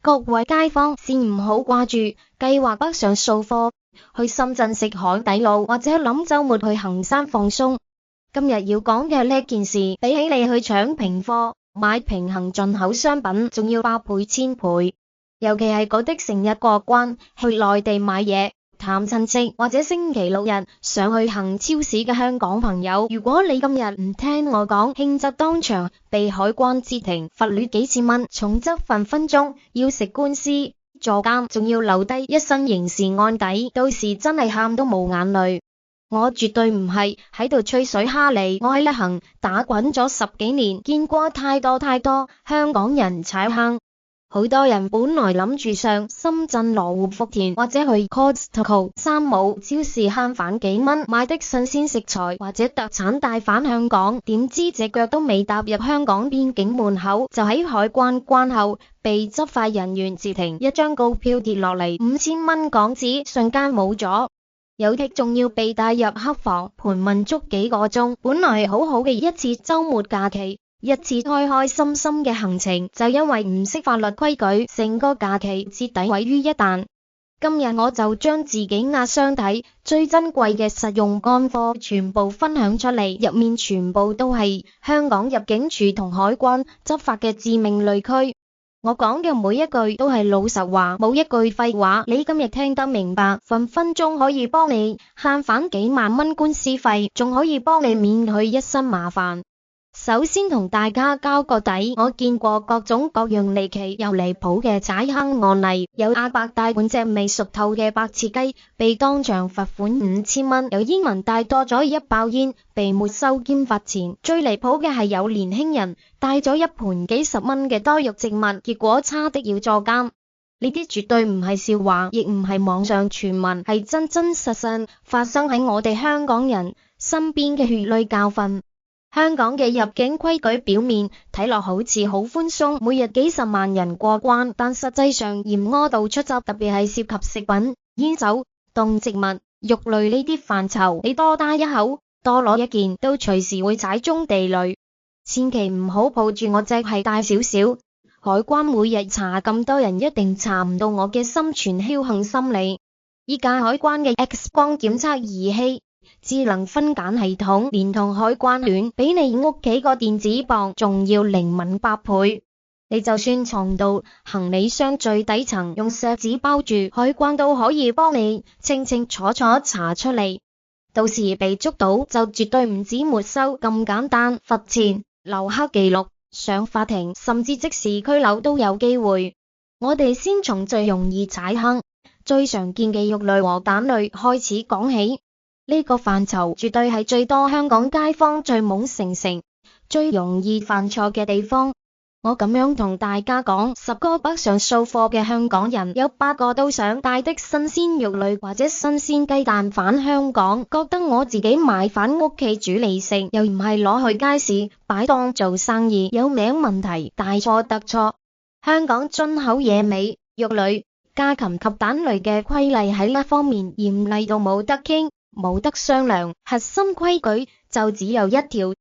各位街坊先唔好掛住計劃北上掃貨，去深圳食海底撈或者諗週末去行山放鬆。今日要講嘅呢件事，比起你去搶平貨、買平衡進口商品，仲要百倍千倍。尤其係嗰啲成日過關去內地買嘢、探親戚或者星期六日上去行超市嘅香港朋友，如果你今日唔聽我講，輕則當場被海關截停，罰款幾千蚊；重則分分鐘要食官司、坐監，仲要留低一身刑事案底，到時真係喊都冇眼淚。我絕對唔係喺度吹水哈你，我喺呢行打滾咗10幾年，見過太多香港人踩坑。好多人本來諗住上深圳羅湖福田或者去 Costco 三冇超市慳返幾蚊買的新鮮食材或者特產帶返香港，點知隻腳都未踏入香港邊境門口，就喺海關關口被執法人員截停，一張告票跌落嚟，5000蚊港紙瞬間冇咗。有的仲要被帶入黑房盤問足幾個鐘，本來好好嘅一次周末假期，一次開開心心嘅行程，就因為唔識法律規矩，成個假期徹底毀於一旦。今日我就將自己壓箱底最珍貴嘅實用乾貨全部分享出嚟，入面全部都係香港入境處同海關執法嘅致命雷區。我講嘅每一句都係老實話，冇一句廢話。你今日聽得明白，分分鐘可以幫你慳返幾萬蚊官司費，仲可以幫你免去一身麻煩。首先同大家交個底，我見過各種各樣離奇又離譜嘅踩坑案例，有阿伯帶半隻未熟透嘅白切雞被當場罰款5000蚊，有煙民帶多咗一包煙被沒收兼罰錢，最離譜嘅係有年輕人帶咗一盤幾十蚊嘅多肉植物，結果差啲要坐監。呢啲絕對唔係笑話，亦唔係網上傳聞，係真真實實發生喺我哋香港人身邊嘅血淚教訓。香港嘅入境規矩表面睇落好似好寬鬆，每日幾十萬人過關，但實際上嚴苛到出汁，特別係涉及食品、煙酒、動植物、肉類呢啲範疇，你多打一口、多攞一件，都隨時會踩中地雷。千祈唔好抱住我只係大少少，海關每日查咁多人，一定查唔到我嘅心存僥倖心理。依家海關嘅 X 光檢測儀器、智能分揀系統連同海關聯，比你屋企個電子磅仲要靈敏100倍。你就算藏到行李箱最底層，用錫紙包住，海關都可以幫你清清楚楚查出嚟。到時被捉到就絕對唔止沒收咁簡單，罰錢、留黑記錄、上法庭，甚至即時拘留都有機會。我哋先從最容易踩坑、最常見嘅肉類和蛋類開始講起。呢個範疇絕對係最多香港街坊最懵成成、最容易犯錯嘅地方。我咁樣同大家講，10個北上掃貨嘅香港人，有8個都想帶的新鮮肉類或者新鮮雞蛋返香港，覺得我自己買返屋企煮嚟食，又唔係攞去街市擺檔做生意，有名問題，大錯特錯。香港進口野味、肉類、家禽及蛋類嘅規例喺呢方面嚴厲到冇得傾，冇得商量，核心規矩就只有一條：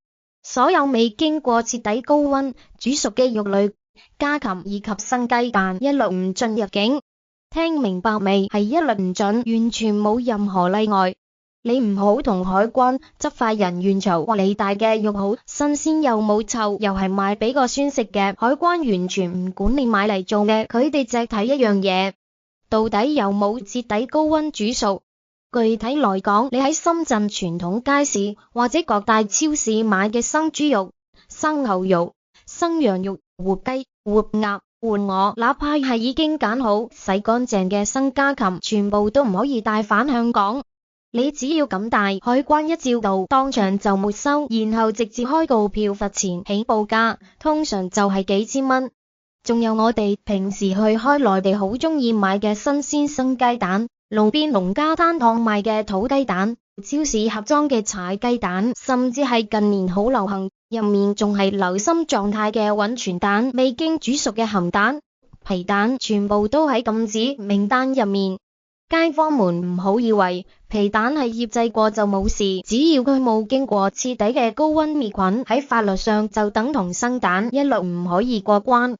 所有未經過徹底高溫煮熟嘅肉類、家禽以及生雞蛋，一律唔准入境。聽明白未？係一律唔准，完全冇任何例外。你唔好同海關執法人員嘈，話你帶嘅肉好新鮮又冇臭，又係賣俾個孫食嘅。海關完全唔管你買嚟做嘅，佢哋只睇一樣嘢，到底有冇徹底高溫煮熟。具體來講，你喺深圳傳統街市或者各大超市買嘅生豬肉、生牛肉、生羊肉、活雞、活鴨、活鵝，哪怕係已經揀好洗乾淨嘅生家禽，全部都唔可以帶返香港。你只要咁帶，海關一照到，當場就沒收，然後直接開告票罰錢，起報價通常就係幾千蚊。仲有我哋平時去開內地好中意買嘅新鮮生雞蛋，路邊農家攤檔賣嘅土雞蛋，超市盒裝嘅柴雞蛋，甚至係近年好流行，入面仲係流心狀態嘅溫泉蛋，未經煮熟嘅鹹蛋、皮蛋，全部都喺禁止名單入面。街坊們唔好以為皮蛋係醃製過就冇事，只要佢冇經過徹底嘅高溫滅菌，喺法律上就等同生蛋，一律唔可以過關。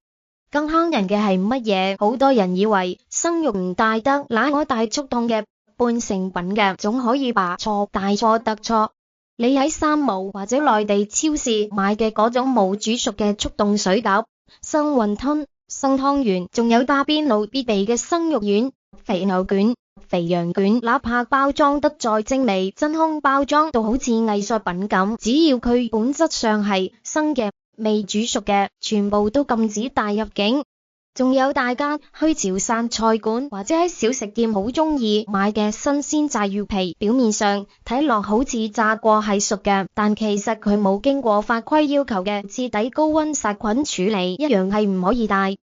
更坑人嘅係乜嘢？好多人以為生育唔帶得，奶我帶速凍嘅半成品嘅總可以吧？錯，大錯特錯。你喺三毛或者內地超市買嘅嗰種冇煮熟嘅速凍水餃、生雲吞、生湯圓，仲有打邊爐必備嘅生肉丸、肥牛卷、肥羊卷，哪怕包裝得再精美，真空包裝都好似藝術品咁，只要佢本質上係生嘅、未煮熟嘅，全部都禁止帶入境。仲有大家去潮汕菜館或者喺小食店好中意買嘅新鮮炸魚皮，表面上睇落好似炸過係熟嘅，但其實佢冇經過法規要求嘅徹底高溫殺菌處理，一樣係唔可以帶。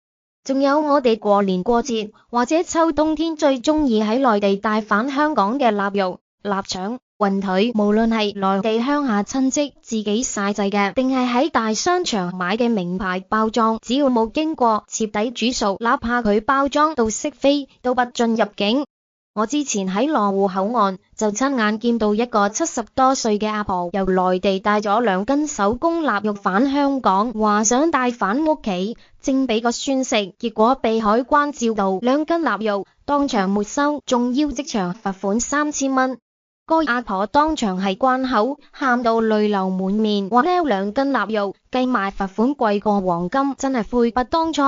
仲有我哋過年過節或者秋冬天最中意喺內地帶返香港嘅臘肉、臘腸、雲腿，無論係內地鄉下親戚自己曬製嘅，定係喺大商場買嘅名牌包裝，只要冇經過徹底煮熟，哪怕佢包裝到識飛，都不准入境。我之前喺羅湖口岸就親眼見到一個70多歲嘅阿婆由內地帶咗2斤手工臘肉返香港，話想帶返屋企蒸俾個孫食，結果被海關照到2斤臘肉當場沒收，仲要即場罰款3000蚊。個阿婆當場係關口喊到淚流滿面，話呢2斤臘肉計埋罰款貴過黃金，真係悔不當初。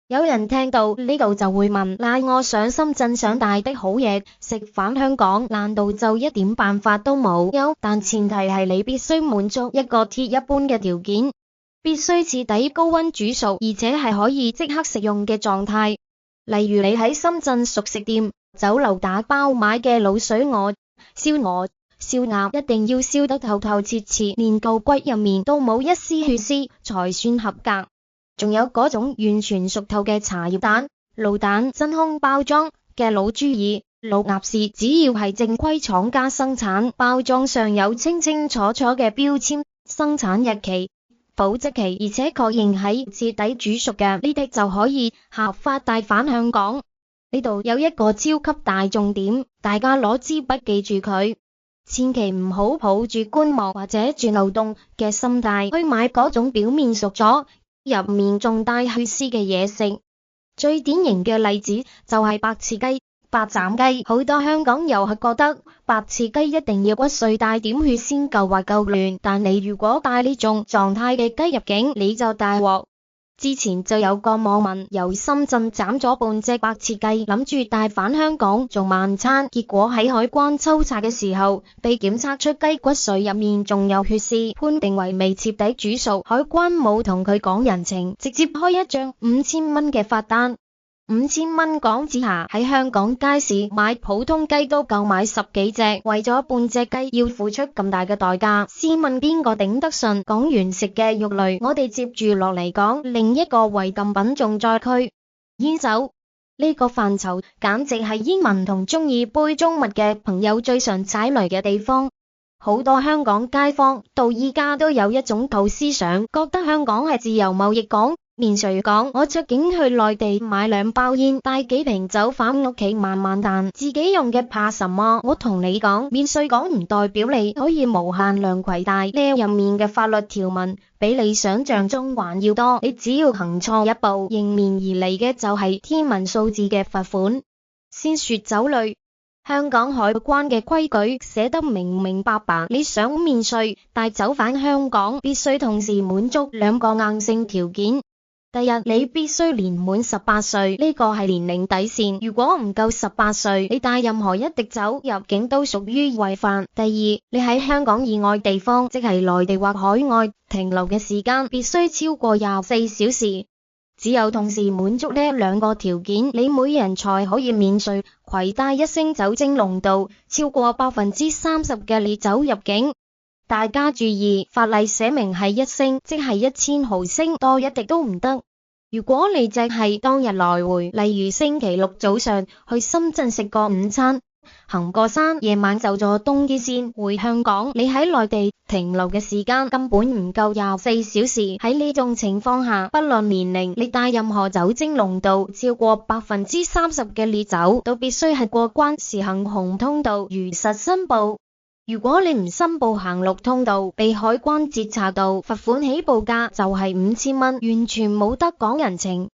有人聽到呢度就會問，嗱，我上深圳想帶的好嘢食返香港，難道就一點辦法都冇？有，但前提係你必須滿足一個鐵一般嘅條件，必須徹底高溫煮熟，而且係可以即刻食用嘅狀態。例如你喺深圳熟食店、酒樓打包買嘅滷水鵝、燒鵝、燒鴨，一定要燒得透透徹徹，連嚿骨入面都冇一絲血絲，才算合格。仲有嗰種完全熟透嘅茶葉蛋、滷蛋，真空包裝嘅滷豬耳、滷鴨翅，只要係正規廠家生產，包裝上有清清楚楚嘅標籤、生產日期、保質期，而且確認喺徹底煮熟嘅，呢啲就可以合法帶返香港。呢度有一個超級大重點，大家攞支筆記住佢，千祈唔好抱住觀望或者鑽漏洞嘅心態去買嗰種表面熟咗，入面仲帶血絲嘅嘢食。最典型嘅例子就係白切雞、白斬雞。好多香港遊客覺得白切雞一定要骨髓帶點血先夠滑夠嫩，但你如果帶呢種狀態嘅雞入境，你就大鑊。之前就有個網民由深圳斬咗半隻白切雞，諗住帶返香港做晚餐，結果喺海關抽查嘅時候，被檢測出雞骨髓入面仲有血絲，判定為未徹底煮熟。海關冇同佢講人情，直接開一張5000蚊嘅罰單。5000蚊港紙下，喺香港街市買普通雞都夠買10幾隻，為咗半隻雞要付出咁大嘅代價，試問邊個頂得順？講完食嘅肉類，我哋接住落嚟講另一個違禁品重災區——煙酒。呢個範疇簡直係煙民同中意杯中物嘅朋友最常踩雷嘅地方。好多香港街坊到依家都有一種舊思想，覺得香港係自由貿易港。免稅港，我出境去內地買2包煙，帶幾瓶酒返屋企慢慢嘆，自己用嘅怕什麼？我同你講，免稅港唔代表你可以無限量攜帶，呢入面嘅法律條文比你想象中還要多，你只要行錯一步，迎面而嚟嘅就係天文數字嘅罰款。先說酒類，香港海關嘅規矩寫得明明白白，你想免稅帶酒返香港，必須同時滿足2個硬性條件。第一，你必須年滿18歲，呢個係年齡底線。如果唔夠18歲，你帶任何一滴酒入境都屬於違法。第二，你喺香港以外地方，即係內地或海外停留嘅時間，必須超過24小時。只有同時滿足呢2個條件，你每人才可以免稅攜帶1升酒精濃度超過30%嘅烈酒入境。大家注意，法例寫明係1升，即係1000毫升，多一滴都唔得。如果你只係當日來回，例如星期六早上去深圳食個午餐，行個山，夜晚就坐東鐵線回香港，你喺內地停留嘅時間根本唔夠24小時。喺呢種情況下，不論年齡，你帶任何酒精濃度超過30%嘅烈酒，都必須係過關時行紅通道，如實申報。如果你唔申報行綠通道，被海關截查到，罰款起步價就係5000蚊，完全冇得講人情。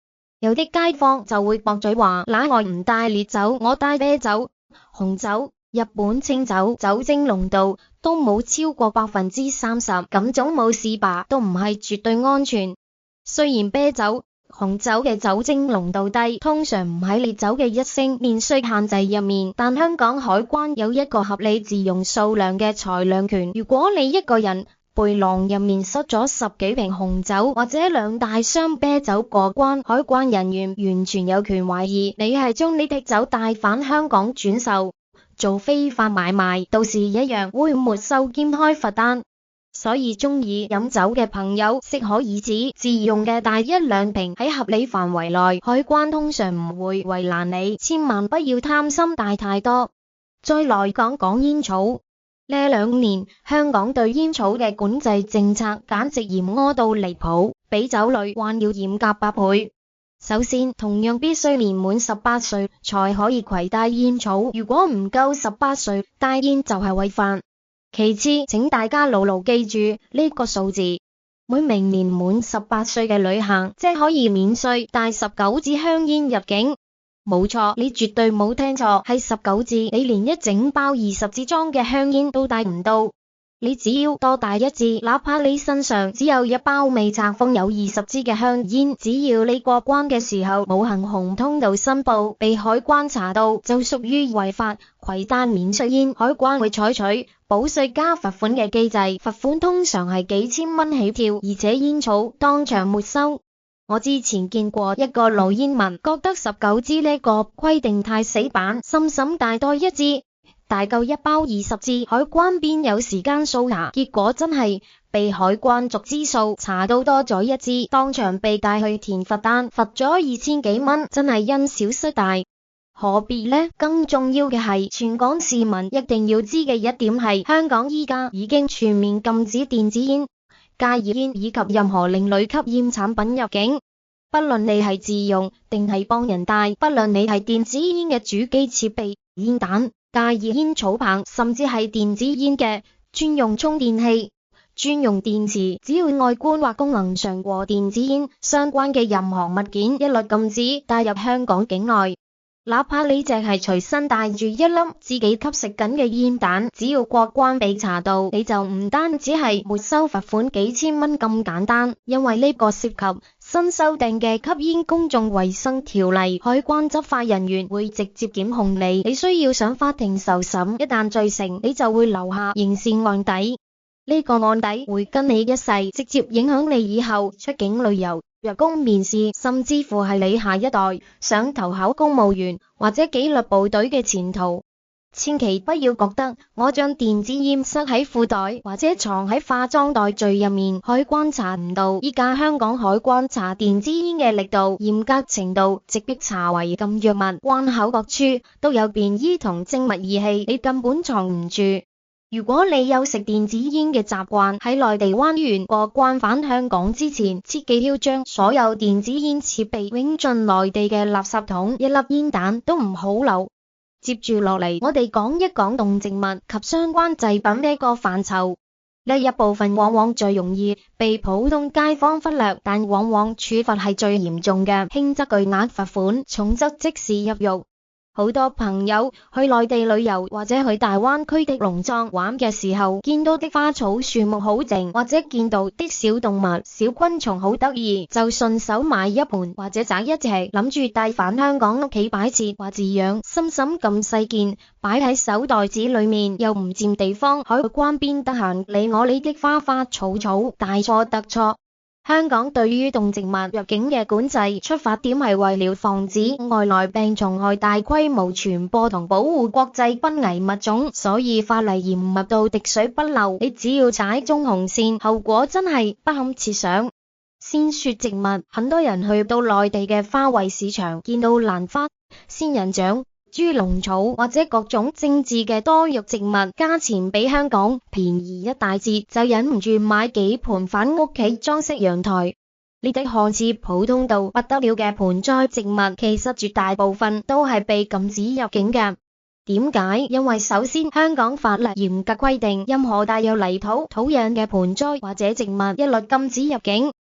有啲街坊就會駁嘴話，嗱，我唔帶烈酒，我帶啤酒、紅酒、日本清酒，酒精濃度都冇超過30%，咁總冇事吧？都唔係絕對安全。雖然啤酒、紅酒嘅酒精濃度低，通常唔喺烈酒嘅1升免稅限制入面，但香港海關有一個合理自用數量嘅裁量權。如果你一個人背囊入面塞咗10幾瓶紅酒或者2大箱啤酒過關，海關人員完全有權懷疑你係將呢啲酒帶返香港轉售，做非法買賣，到時一樣會沒收兼開罰單。所以中意飲酒嘅朋友適可而止，自用嘅帶1-2瓶喺合理範圍內，海關通常唔會為難你，千萬不要貪心帶太多。再來講講煙草，呢2年香港對煙草嘅管制政策簡直嚴苛到離譜，比酒類還要嚴格8倍。首先，同樣必須年滿18歲才可以攜帶煙草，如果唔夠18歲帶煙就係違法。其次，請大家牢牢記住呢個數字，每名年滿18歲嘅旅客即可以免稅帶19支香煙入境。冇錯，你絕對冇聽錯，係19支，你連一整包20支裝嘅香煙都帶唔到。你只要多帶1支，哪怕你身上只有一包未拆封有20支嘅香煙，只要你過關嘅時候冇行紅通道申報，被海關查到就屬於違法攜帶免稅煙，海關會採取補稅加罰款嘅機制，罰款通常係幾千蚊起跳，而且煙草當場沒收。我之前見過一個老煙民，覺得19支呢個規定太死板，深深帶多1支。大夠一包20支，海關邊有時間掃查？結果真係被海關逐支數查到多咗1支，當場被帶去填罰單，罰咗2000幾蚊，真係因小失大。何必呢？更重要嘅係，全港市民一定要知嘅一點係，香港依家已經全面禁止電子煙、加熱煙以及任何另類吸煙產品入境。不論你係自用定係幫人帶，不論你係電子煙嘅主機設備、煙彈、加熱煙草棒，甚至係電子煙嘅專用充電器、專用電池，只要外觀或功能上和電子煙相關嘅任何物件，一律禁止帶入香港境內。哪怕你淨係隨身帶住一粒自己吸食緊嘅煙彈，只要過關被查到，你就唔單止係沒收罰款幾千蚊咁簡單，因為呢個涉及新修訂嘅吸煙公眾衛生條例，海關執法人員會直接檢控你，你需要上法庭受審，一旦罪成，你就會留下刑事案底。呢個案底會跟你一世，直接影響你以後出境旅遊、入工面試，甚至乎係你下一代想投考公務員或者紀律部隊嘅前途。千祈不要覺得我將電子煙塞喺褲袋或者藏喺化妝袋最入面，海關查唔到。依家香港海關查電子煙嘅力度、嚴格程度，直逼查違禁藥物，關口各處都有便衣同精密儀器，你根本藏唔住。如果你有食電子煙嘅習慣，喺內地灣縣過關返香港之前，切記要將所有電子煙設備扔進內地嘅垃圾桶，一粒煙彈都唔好留。接住落嚟，我哋講一講動植物及相關製品呢個範疇。呢一部分往往最容易被普通街坊忽略，但往往處罰係最嚴重嘅，輕則巨額罰款，重則即時入獄。好多朋友去內地旅遊或者去大灣區的農莊玩嘅時候，見到的花草樹木好靜，或者見到的小動物、小昆蟲好得意，就順手買一盆或者摘一隻，諗住帶返香港屋企擺設或飼養。心諗咁細件擺喺手袋子裏面又唔佔地方，海關邊得閒理我你的花花草草，大錯特錯。香港對於動植物入境嘅管制出發點係為了防止外來病蟲害大規模傳播同保護國際瀕危物種，所以法例嚴密到滴水不漏。你只要踩中紅線，後果真係不堪設想。先說植物，很多人去到內地嘅花卉市場，見到蘭花、仙人掌、豬籠草或者各種精緻嘅多肉植物，價錢比香港便宜一大截，就忍唔住買幾盆返屋企裝飾陽台。呢啲看似普通到不得了嘅盆栽植物，其實絕大部分都係被禁止入境嘅。點解？因為首先香港法律嚴格規定，任何帶有泥土、土壤嘅盆栽或者植物一律禁止入境。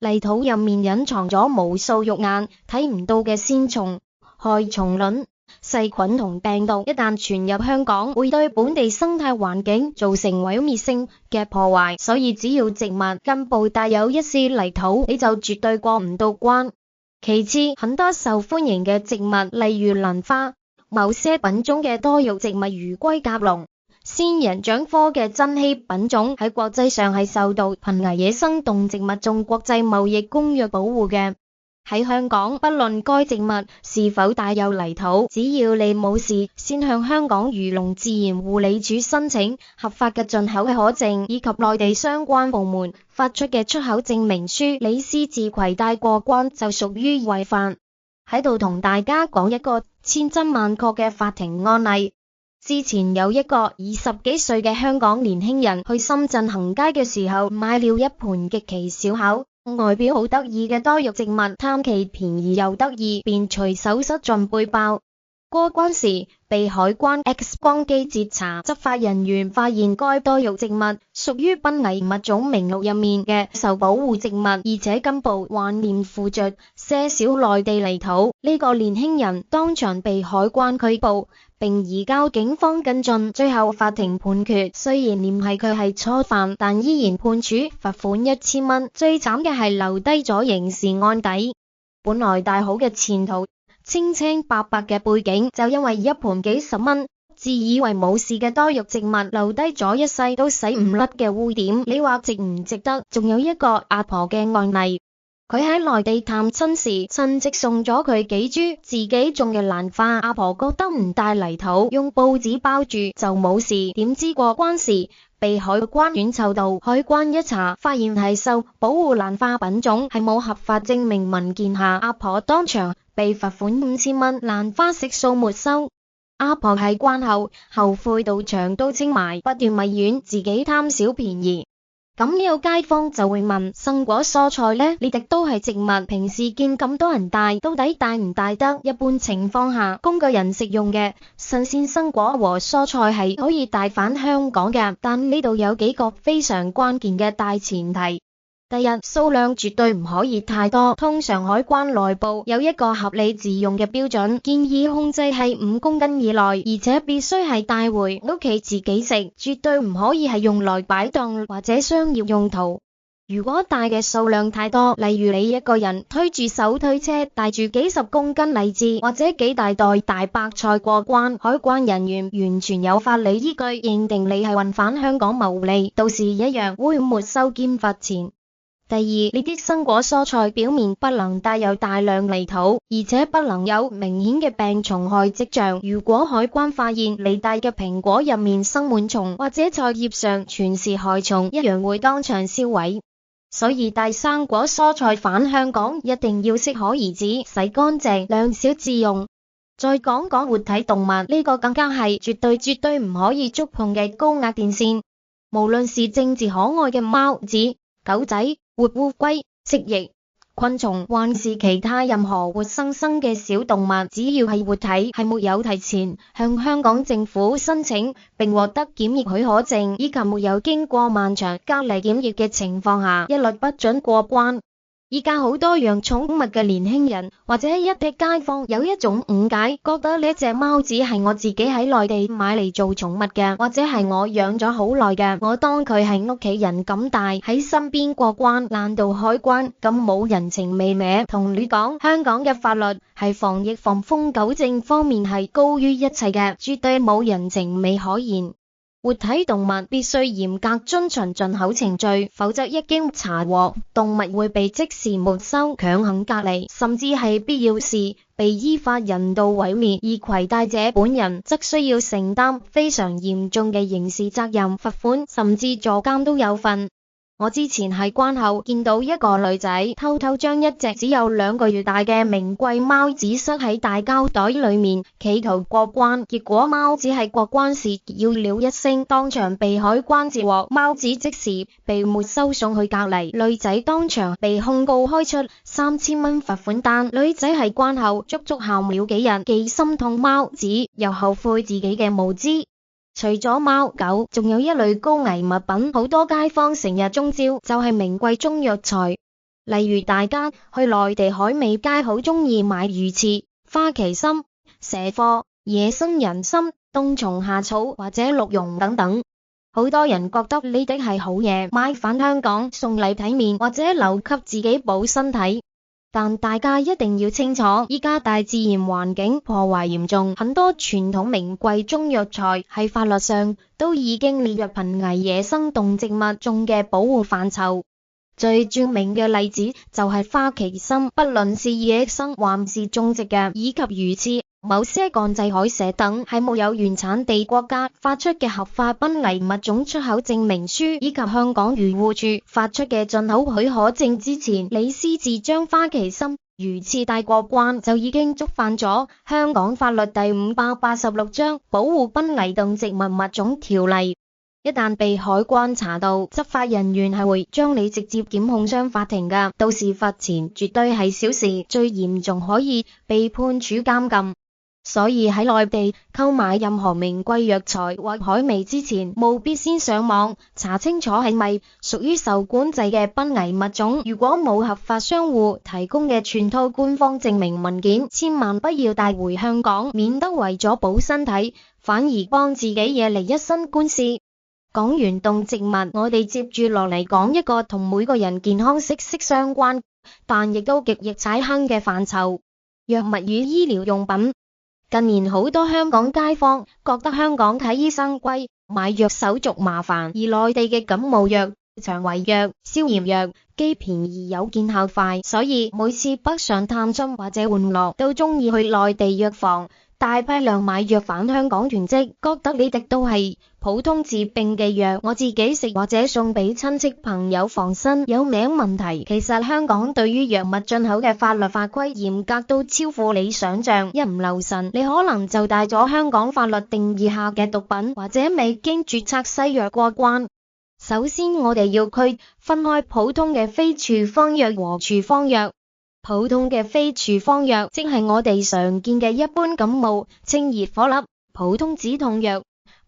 泥土入面隱藏咗無數肉眼睇唔到嘅鮮蟲、害蟲卵、細菌同病毒，一旦傳入香港，會對本地生態環境造成毀滅性嘅破壞。所以只要植物根部帶有一絲泥土，你就絕對過唔到關。其次，很多受歡迎嘅植物，例如蘭花，某些品種嘅多肉植物如龜甲龍、仙人掌科嘅珍稀品種，喺國際上係受到《瀕危野生動植物種國際貿易公約》保護嘅。喺香港，不論該植物是否帶有泥土，只要你冇事，先向香港漁農自然護理署申請合法嘅進口許可證，以及內地相關部門發出嘅出口證明書，你私自攜帶過關就屬於違法。喺度同大家講一個千真萬確嘅法庭案例。之前有一個20幾歲嘅香港年輕人去深圳行街嘅時候，買了一盤極其小巧、外表好得意嘅多肉植物，貪其便宜又得意，便隨手塞進背包。過關時被海關 X 光機截查，執法人員發現該多肉植物屬於瀕危物種名錄入面嘅受保護植物，而且根部還黏附着些少內地泥土。呢個年輕人當場被海關拘捕，並移交警方跟進。最後法庭判決，雖然連繫佢係初犯，但依然判處罰款1000蚊。最慘嘅係留低咗刑事案底，本來大好嘅前途，清清白白嘅背景，就因為一盤幾十蚊，自以為冇事嘅多肉植物，留低咗一世都洗唔甩嘅污點。你話值唔值得？仲有一個阿婆嘅案例，佢喺內地探親時，親戚送咗佢幾株自己種嘅蘭花，阿婆覺得唔帶泥土，用報紙包住就冇事。點知過關時被海關檢湊到，海關一查，發現係受保護蘭花品種，係冇合法證明文件下，阿婆當場被罰款5000蚊，蘭花悉數沒收。阿婆喺關後悔到牆都青埋，不斷埋怨自己貪小便宜。咁有街坊就會問：生果蔬菜呢？呢啲都係植物，平時見咁多人帶，到底帶唔帶得？一般情況下，供個人食用嘅新鮮生果和蔬菜係可以帶返香港嘅，但呢度有幾個非常關鍵嘅大前提。第一，數量絕對唔可以太多。通常海關內部有一個合理自用嘅標準，建議控制係5公斤以內，而且必須係帶回屋企自己食，絕對唔可以係用來擺檔或者商業用途。如果帶嘅數量太多，例如你一個人推住手推車帶住幾十公斤荔枝或者幾大袋大白菜過關，海關人員完全有法理依據認定你係運返香港牟利，到時一樣會沒收兼罰錢。第二，呢啲生果蔬菜表面不能帶有大量泥土，而且不能有明顯嘅病蟲害跡象。如果海關發現你帶嘅蘋果入面生滿蟲，或者菜葉上全是害蟲，一樣會當場銷毀。所以帶生果蔬菜返香港一定要適可而止，洗乾淨，量少自用。再講講活體動物，呢個更加係絕對唔可以觸碰嘅高壓電線。無論是政治可愛嘅貓子、狗仔、活烏龜、蜥蜴、昆蟲，還是其他任何活生生嘅小動物，只要係活體，係沒有提前向香港政府申請並獲得檢疫許可證，以及沒有經過漫長隔離檢疫嘅情況下，一律不准過關。依家好多養寵物嘅年輕人或者一啲街坊有一種誤解，覺得呢隻貓子係我自己喺內地買嚟做寵物嘅，或者係我養咗好耐嘅，我當佢係屋企人咁帶喺身邊過關。難道海關咁冇人情味咩？同你講，香港嘅法律係防疫防瘋狗症方面係高於一切嘅，絕對冇人情味可言。活體動物必須嚴格遵循進口程序，否則一經查獲，動物會被即時沒收、強行隔離，甚至係必要時被依法人道毀滅。而攜帶者本人則需要承擔非常嚴重嘅刑事責任，罰款甚至坐監都有份。我之前喺關口見到一個女仔偷偷將一隻只有2個月大嘅名貴貓子塞喺大膠袋裏面，企圖過關。結果貓子喺過關時叫了一聲，當場被海關截獲，貓子即時被沒收送去隔離。女仔當場被控告開出3000蚊罰款單。女仔喺關口足足喊了幾日，既心痛貓子，又後悔自己嘅無知。除咗貓狗，仲有一類高危物品，好多街坊成日中招，就係名貴中藥材。例如大家去內地海味街好鍾意買魚翅、花旗參、蛇貨、野生人參、冬蟲夏草或者鹿茸等等。好多人覺得呢啲係好嘢，買返香港送禮體面或者留給自己補身體。但大家一定要清楚，依家大自然環境破壞嚴重，很多傳統名貴中藥材喺法律上都已經列入瀕危野生動植物中嘅保護範疇。最著名嘅例子就係花旗參，不論是野生還是種植嘅，以及魚翅、某些幹製海蛇等，係沒有原產地國家發出嘅合法瀕危物種出口證明書，以及香港漁護署發出嘅進口許可證之前，你私自將花旗參、魚翅帶過關，就已經觸犯咗香港法律第586章保護瀕危動植物物種條例。一旦被海關查到，執法人員係會將你直接檢控上法庭㗎，到時罰錢絕對係小事，最嚴重可以被判處監禁。所以喺內地購買任何名貴藥材或海味之前，務必先上網查清楚係咪屬於受管制嘅瀕危物種。如果冇合法商戶提供嘅全套官方證明文件，千萬不要帶回香港，免得為咗保身體，反而幫自己惹嚟一身官司。講完動植物，我哋接住落嚟講一個同每個人健康息息相關，但亦都極易踩坑嘅範疇：藥物與醫療用品。近年好多香港街坊覺得香港睇醫生貴，買藥手續麻煩，而內地嘅感冒藥、腸胃藥、消炎藥既便宜又見效快，所以每次北上探親或者玩樂都鍾意去內地藥房大批量買藥返香港囤積，覺得呢啲都係普通治病嘅藥，我自己食或者送俾親戚朋友防身有名問題。其實香港對於藥物進口嘅法律法規嚴格到超乎你想象，一唔留神你可能就帶咗香港法律定義下嘅毒品或者未經註冊西藥過關。首先我哋要分開普通嘅非處方藥和處方藥。普通嘅非處方藥即係我哋常見嘅一般感冒、清熱火粒、普通止痛藥、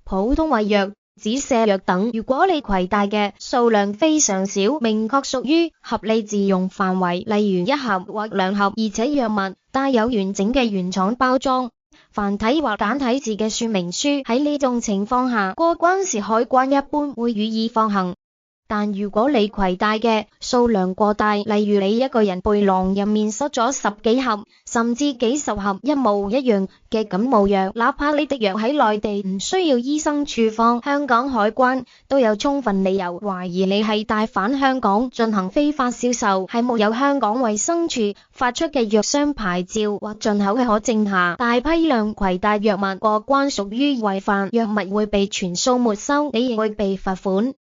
普通胃藥、止瀉藥等。如果你攜帶嘅數量非常少，明確屬於合理自用範圍，例如1盒或2盒，而且藥物帶有完整嘅原廠包裝、繁體或簡體字嘅說明書，喺呢種情況下，過關時海關一般會予以放行。但如果你攜帶嘅數量過大，例如你一個人背囊入面塞咗10幾盒，甚至幾十盒一模一樣嘅感冒藥，哪怕呢啲藥喺內地唔需要醫生處方，香港海關都有充分理由懷疑你係帶返香港進行非法銷售，喺沒有香港衛生署發出嘅藥商牌照或進口嘅可證下，大批量攜帶藥物過關屬於違法，藥物會被全數沒收，你亦會被罰款。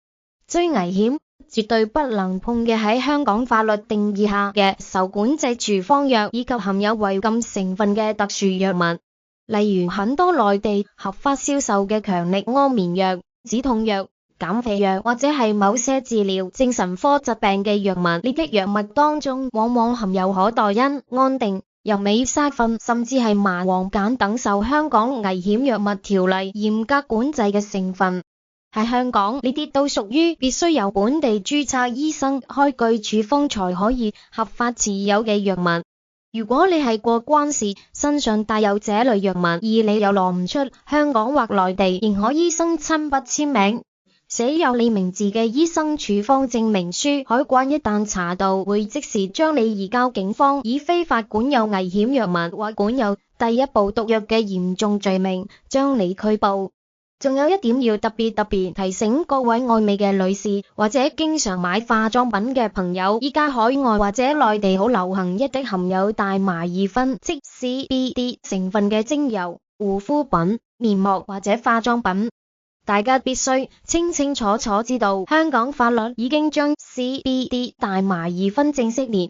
最危險、絕對不能碰嘅喺香港法律定義下嘅受管制處方藥，以及含有違禁成分嘅特殊藥物，例如很多內地合法銷售嘅強力安眠藥、止痛藥、減肥藥，或者係某些治療精神科疾病嘅藥物。呢啲藥物當中往往含有可待因、安定、由美沙芬甚至係麻黃鹼等受香港危險藥物條例嚴格管制嘅成分。喺香港呢啲都屬於必須由本地註冊醫生開具處方才可以合法持有嘅藥物。如果你係過關時身上帶有這類藥物，而你又攞唔出香港或內地認可醫生親筆簽名寫有你名字嘅醫生處方證明書，海關一旦查到，會即時將你移交警方，以非法管有危險藥物或管有第一部毒藥嘅嚴重罪名將你拘捕。仲有一點要特別提醒各位愛美嘅女士或者經常買化妝品嘅朋友，依家海外或者內地好流行一啲含有大麻二酚即 CBD 成分嘅精油、護膚品、面膜或者化妝品。大家必須清清楚楚知道，香港法律已經將 CBD 大麻二酚正式列